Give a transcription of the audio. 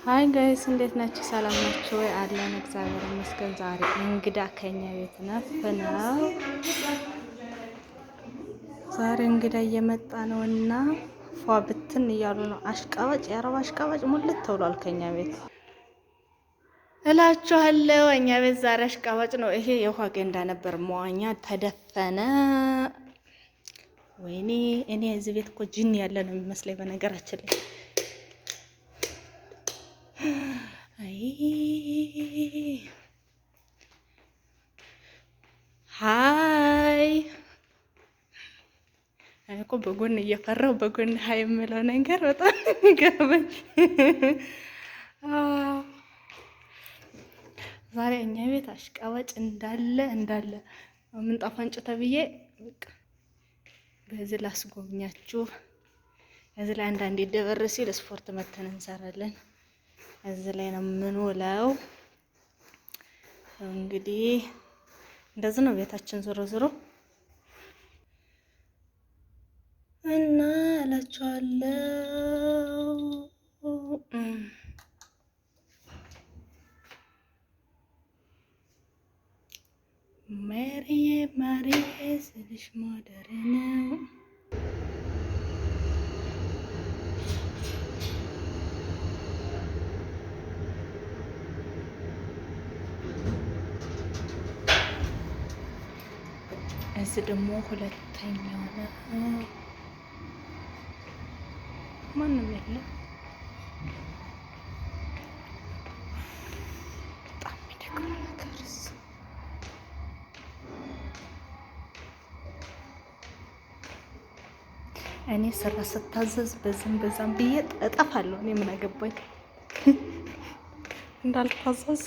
ሃይ ጋይስ እንዴት ናችሁ? ሰላም ናችሁ ወይ? አለን እግዚአብሔር ይመስገን። ዛሬ እንግዳ ከኛ ቤት ነው። ዛሬ እንግዳ እየመጣ ነውና ፏ ብትን እያሉ ነው። አሽቃባጭ የአረብ አሽቃባጭ ሙልት ተብሏል ከኛ ቤት እላችኋለሁ። እኛ ቤት ዛሬ አሽቃባጭ ነው። ይሄ የውሃ ገንዳ ነበር፣ መዋኛ ተደፈነ። ወይኔ እኔ እዚህ ቤት እኮ ጂኒ ያለ ነው የሚመስለኝ በነገራችን ላይ። ሃይ እኔ እኮ በጎን እየፈራሁ በጎን ሃይ የምለው ነገር በጣም ይገርመኝ። ዛሬ እኛ ቤት አሽቃባጭ እንዳለ ምንጣፍ አንጭ ተብዬ በቃ በዚህ ላስጎብኛችሁ። እዚህ ላይ አንዳንዴ ደበር ሲል ስፖርት መተን እንሰራለን። እዚህ ላይ ነው የምንውለው። እንግዲህ እንደዚህ ነው ቤታችን ዞሮ ዞሮ እና እላችኋለሁ። ማሪዬ ስልሽ ማደር ነው። እዚህ ደግሞ ሁለተኛው ነው። ማንም የለም። በጣም የሚደክመው ነገርስ እኔ ስራ ስታዘዝ በዛም ብዬ እጠፋለሁ። እኔ ምን አገባኝ እንዳልታዘዝ